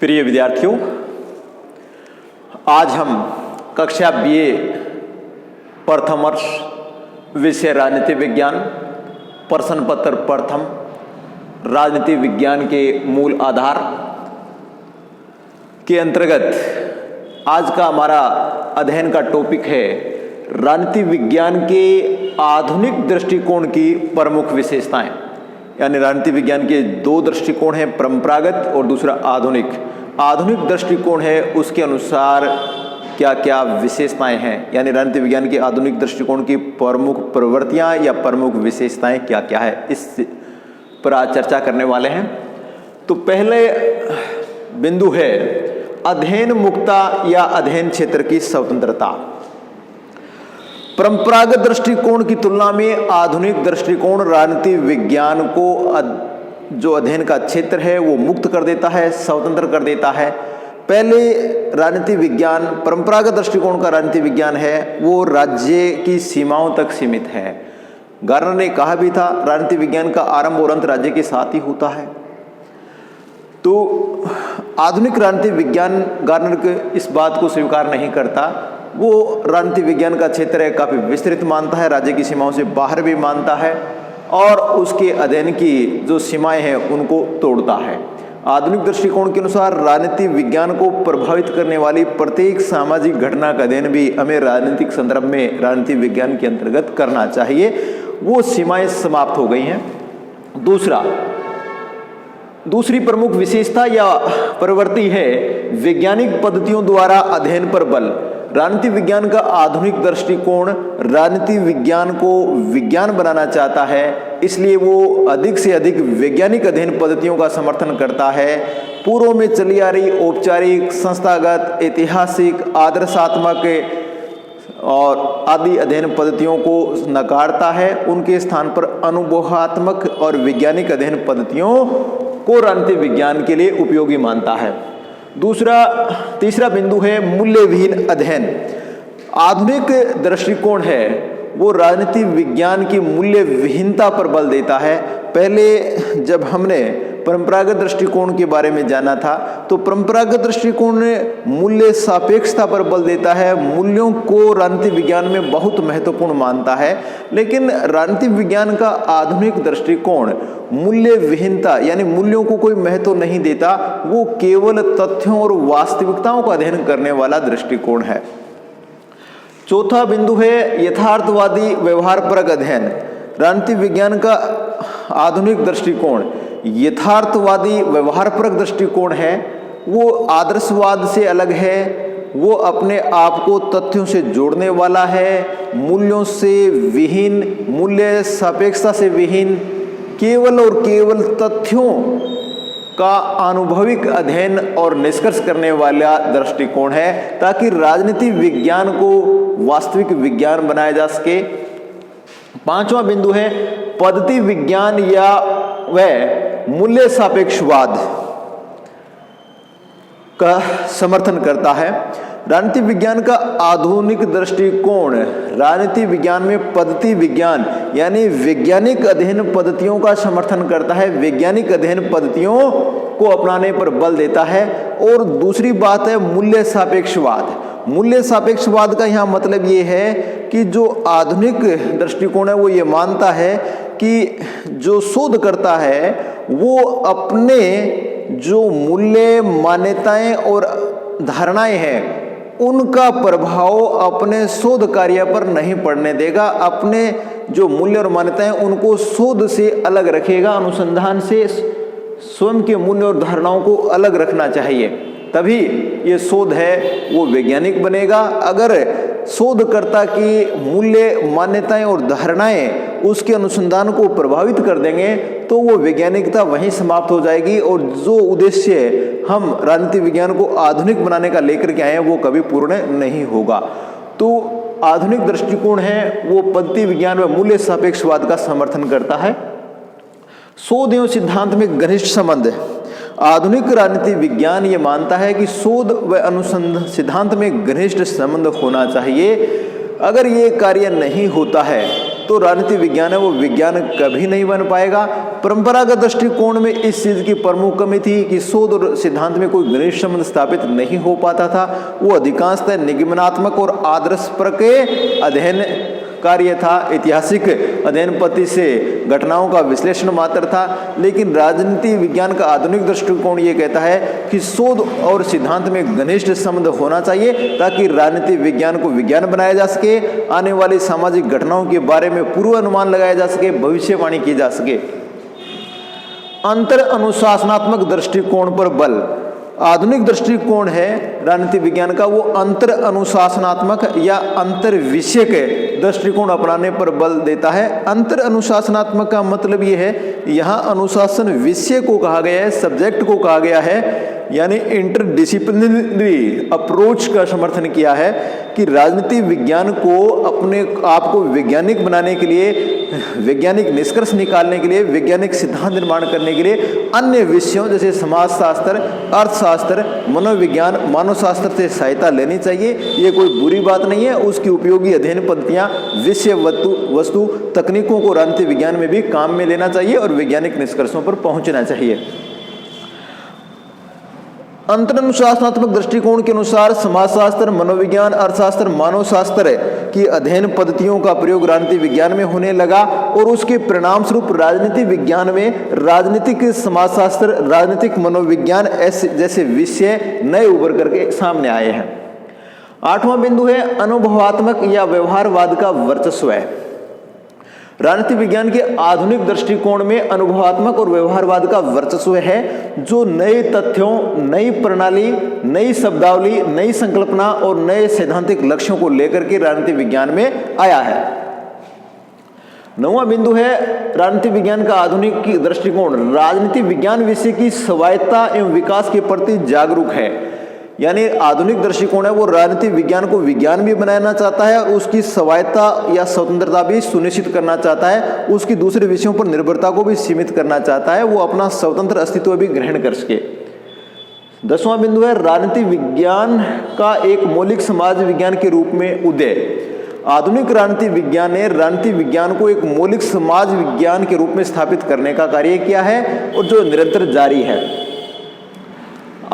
प्रिय विद्यार्थियों, आज हम कक्षा बीए प्रथम वर्ष विषय राजनीति विज्ञान प्रश्न पत्र प्रथम राजनीति विज्ञान के मूल आधार के अंतर्गत आज का हमारा अध्ययन का टॉपिक है राजनीति विज्ञान के आधुनिक दृष्टिकोण की प्रमुख विशेषताएं। यानी राजनीति विज्ञान के दो दृष्टिकोण हैं, परंपरागत और दूसरा आधुनिक। आधुनिक दृष्टिकोण है उसके अनुसार क्या क्या विशेषताएं हैं, यानी राजनीति विज्ञान के आधुनिक दृष्टिकोण की प्रमुख प्रवृत्तियां या प्रमुख विशेषताएं क्या क्या है, इस पर आज चर्चा करने वाले हैं। तो पहले बिंदु है अध्ययन मुक्ता या अध्ययन क्षेत्र की स्वतंत्रता। परंपरागत दृष्टिकोण की तुलना में आधुनिक दृष्टिकोण राजनीति विज्ञान को जो अध्ययन का क्षेत्र है वो मुक्त कर देता है, स्वतंत्र कर देता है। पहले राजनीति विज्ञान, परंपरागत दृष्टिकोण का राजनीति विज्ञान है वो राज्य की सीमाओं तक सीमित है। गार्नर ने कहा भी था राजनीति विज्ञान का आरंभ और अंत राज्य के साथ ही होता है। तो आधुनिक राजनीति विज्ञान गार्नर के इस बात को स्वीकार नहीं करता। वो राजनीति विज्ञान का क्षेत्र है काफ़ी विस्तृत मानता है, राज्य की सीमाओं से बाहर भी मानता है और उसके अध्ययन की जो सीमाएं हैं उनको तोड़ता है। आधुनिक दृष्टिकोण के अनुसार राजनीति विज्ञान को प्रभावित करने वाली प्रत्येक सामाजिक घटना का अध्ययन भी हमें राजनीतिक संदर्भ में राजनीति विज्ञान के अंतर्गत करना चाहिए। वो सीमाएं समाप्त हो गई हैं। दूसरी प्रमुख विशेषता या प्रवृत्ति है वैज्ञानिक पद्धतियों द्वारा अध्ययन पर बल। राजनीति विज्ञान का आधुनिक दृष्टिकोण राजनीति विज्ञान को विज्ञान बनाना चाहता है, इसलिए वो अधिक से अधिक वैज्ञानिक अध्ययन पद्धतियों का समर्थन करता है। पूर्व में चली आ रही औपचारिक, संस्थागत, ऐतिहासिक, आदर्शात्मक और आदि अध्ययन पद्धतियों को नकारता है। उनके स्थान पर अनुभवात्मक और वैज्ञानिक अध्ययन पद्धतियों को राजनीति विज्ञान के लिए उपयोगी मानता है। तीसरा बिंदु है मूल्य विहीन अध्ययन। आधुनिक दृष्टिकोण है वो राजनीति विज्ञान की मूल्य विहीनता पर बल देता है। पहले जब हमने परंपरागत दृष्टिकोण के बारे में जाना था तो परंपरागत दृष्टिकोण मूल्य सापेक्षता पर बल देता है, मूल्यों को राजनीति विज्ञान में बहुत महत्वपूर्ण मानता है। लेकिन राजनीति विज्ञान का आधुनिक दृष्टिकोण मूल्य विहीनता यानी मूल्यों को कोई महत्व नहीं देता, वो केवल तथ्यों और वास्तविकताओं का अध्ययन करने वाला दृष्टिकोण है। चौथा बिंदु है यथार्थवादी व्यवहारपरक अध्ययन। राजनीति विज्ञान का आधुनिक दृष्टिकोण यथार्थवादी व्यवहारपरक दृष्टिकोण है। वो आदर्शवाद से अलग है, वो अपने आप को तथ्यों से जोड़ने वाला है, मूल्यों से विहीन, मूल्य सापेक्षता से विहीन, केवल और केवल तथ्यों का अनुभविक अध्ययन और निष्कर्ष करने वाला दृष्टिकोण है, ताकि राजनीति विज्ञान को वास्तविक विज्ञान बनाया जा सके। पांचवा बिंदु है पद्धति विज्ञान या वह मूल्य सापेक्षवाद का समर्थन करता है। राजनीति विज्ञान का आधुनिक दृष्टिकोण राजनीति विज्ञान में पद्धति विज्ञान यानी वैज्ञानिक अध्ययन पद्धतियों का समर्थन करता है, वैज्ञानिक अध्ययन पद्धतियों को अपनाने पर बल देता है। और दूसरी बात है मूल्य सापेक्षवाद। मूल्य सापेक्षवाद का यहाँ मतलब ये है कि जो आधुनिक दृष्टिकोण है वो ये मानता है कि जो शोध करता है वो अपने जो मूल्य, मान्यताएं और धारणाएं हैं उनका प्रभाव अपने शोध कार्य पर नहीं पड़ने देगा। अपने जो मूल्य और मान्यताएं उनको शोध से अलग रखेगा, अनुसंधान से स्वयं के मूल्य और धारणाओं को अलग रखना चाहिए, तभी ये शोध है वो वैज्ञानिक बनेगा। अगर शोधकर्ता की मूल्य, मान्यताएं और धारणाएं उसके अनुसंधान को प्रभावित कर देंगे तो वो वैज्ञानिकता वहीं समाप्त हो जाएगी और जो उद्देश्य हम राजनीति विज्ञान को आधुनिक बनाने का लेकर के आए हैं वो कभी पूर्ण नहीं होगा। तो आधुनिक दृष्टिकोण है वो पद्धति विज्ञान व मूल्य सापेक्षवाद का समर्थन करता है। शोध एवं सिद्धांत में घनिष्ठ संबंध है। आधुनिक राजनीति विज्ञान ये मानता है कि शोध व अनुसंधान सिद्धांत में घनिष्ठ संबंध होना चाहिए। अगर ये कार्य नहीं होता है तो राजनीतिक विज्ञान है वो विज्ञान कभी नहीं बन पाएगा। परंपरागत दृष्टिकोण में इस चीज की प्रमुख कमी थी कि शोध और सिद्धांत में कोई घनिष्ठ संबंध स्थापित नहीं हो पाता था। वो अधिकांशतः निगमनात्मक और आदर्शपर के अध्ययन कार्य था, ऐतिहासिक अध्ययन पद्धति से घटनाओं का विश्लेषण मात्र था। लेकिन राजनीति विज्ञान का आधुनिक दृष्टिकोण ये कहता है कि शोध और सिद्धांत में घनिष्ठ संबंध होना चाहिए ताकि राजनीति विज्ञान को विज्ञान बनाया जा सके, आने वाली सामाजिक घटनाओं के बारे में पूर्वानुमान लगाया जा सके, भविष्यवाणी की जा सके। अंतर अनुशासनात्मक दृष्टिकोण पर बल। आधुनिक दृष्टिकोण है राजनीति विज्ञान का वो अंतर अनुशासनात्मक या अंतर विषयक दृष्टिकोण अपनाने पर बल देता है। अंतर अनुशासनात्मक का मतलब ये है, यहाँ अनुशासन विषय को कहा गया है, सब्जेक्ट को कहा गया है, यानी इंटरडिसिप्लिनरी अप्रोच का समर्थन किया है कि राजनीति विज्ञान को अपने आप को वैज्ञानिक बनाने के लिए, वैज्ञानिक निष्कर्ष निकालने के लिए, वैज्ञानिक सिद्धांत निर्माण करने के लिए अन्य विषयों जैसे समाजशास्त्र, अर्थशास्त्र, मनोविज्ञान, मानवशास्त्र से सहायता लेनी चाहिए। ये कोई बुरी बात नहीं है। उसकी उपयोगी अध्ययन पद्धतियाँ, विषय वस्तु तकनीकों को राजनीति विज्ञान में भी काम में लेना चाहिए और वैज्ञानिक निष्कर्षों पर पहुंचना चाहिए। अंतरनुशासनात्मक दृष्टिकोण के अनुसार समाजशास्त्र, मनोविज्ञान, अर्थशास्त्र, मानवशास्त्र की अध्ययन पद्धतियों का प्रयोग राजनीति विज्ञान में होने लगा और उसके परिणाम स्वरूप राजनीति विज्ञान में राजनीतिक समाजशास्त्र, राजनीतिक मनोविज्ञान जैसे विषय नए उभर करके सामने आए हैं। 8वां बिंदु है अनुभवात्मक या व्यवहारवाद का वर्चस्व है। राजनीति विज्ञान के आधुनिक दृष्टिकोण में अनुभवात्मक और व्यवहारवाद का वर्चस्व है, जो नए तथ्यों, नई प्रणाली, नई शब्दावली, नई संकल्पना और नए सैद्धांतिक लक्ष्यों को लेकर के राजनीति विज्ञान में आया है। 9वां बिंदु है राजनीति विज्ञान का आधुनिक दृष्टिकोण राजनीति विज्ञान विषय की स्वायत्तता एवं विकास के प्रति जागरूक है। यानी आधुनिक दृष्टिकोण है वो राजनीति विज्ञान को विज्ञान भी बनाना चाहता है और उसकी स्वायत्तता या स्वतंत्रता भी सुनिश्चित करना चाहता है, उसकी दूसरे विषयों पर निर्भरता को भी सीमित करना चाहता है, वो अपना स्वतंत्र अस्तित्व भी ग्रहण कर सके। 10वां बिंदु है राजनीति विज्ञान का एक मौलिक समाज विज्ञान के रूप में उदय। आधुनिक राजनीति विज्ञान ने राजनीति विज्ञान को एक मौलिक समाज विज्ञान के रूप में स्थापित करने का कार्य किया है और जो निरंतर जारी है।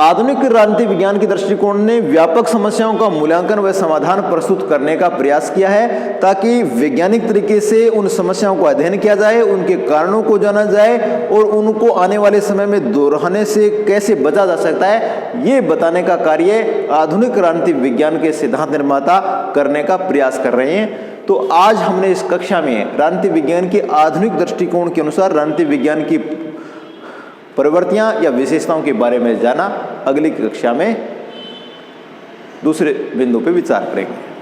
आधुनिक राजनीति विज्ञान के दृष्टिकोण ने व्यापक समस्याओं का मूल्यांकन व समाधान प्रस्तुत करने का प्रयास किया है ताकि वैज्ञानिक तरीके से उन समस्याओं को अध्ययन किया जाए, उनके कारणों को जाना जाए और उनको आने वाले समय में दोहराने से कैसे बचा जा सकता है, ये बताने का कार्य आधुनिक राजनीति विज्ञान के सिद्धांत निर्माता करने का प्रयास कर रहे हैं। तो आज हमने इस कक्षा में राजनीति विज्ञान के आधुनिक दृष्टिकोण के अनुसार राजनीति विज्ञान की प्रवृत्तियां या विशेषताओं के बारे में जाना। अगली कक्षा में दूसरे बिंदु पर विचार करेंगे।